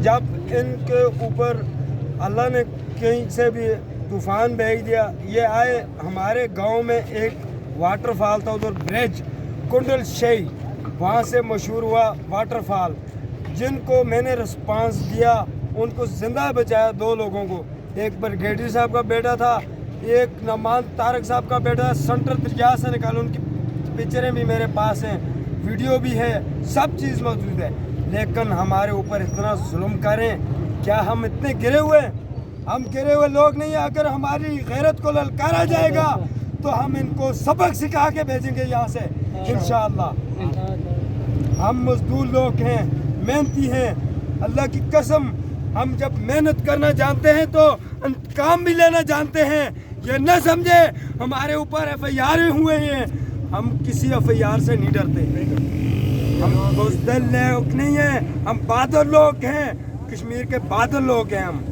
जब इनके ऊपर अल्लाह ने कहीं से भी तूफान भेज दिया, ये आए हमारे गांव में एक वाटरफॉल था उधर ब्रिज कुंडल शेई, वहाँ से मशहूर हुआ वाटरफॉल, जिनको मैंने रिस्पांस दिया उनको ज़िंदा बचाया। 2 लोगों को, एक ब्रिगेडियर साहब का बेटा था, एक नमान तारक साहब का बेटा, सेंटर दरिया से निकाला। उनकी पिक्चरें भी मेरे पास हैं, वीडियो भी है, सब चीज़ मौजूद है। लेकिन हमारे ऊपर इतना जुल्म करें, क्या हम इतने गिरे हुए हैं? हम गिरे हुए लोग नहीं हैं। अगर हमारी गैरत को ललकारा जाएगा तो हम इनको सबक सिखा के भेजेंगे यहाँ से इंशाअल्लाह। हम मजदूर लोग हैं, मेहनती हैं, अल्लाह की कसम। हम जब मेहनत करना जानते हैं तो काम भी लेना जानते हैं। ये न समझे हमारे ऊपर FIR हुए हैं, हम किसी FIR से नहीं डरते। हम बुज़दिल लोग नहीं हैं, हम बहादुर लोग हैं, कश्मीर के बहादुर लोग हैं हम।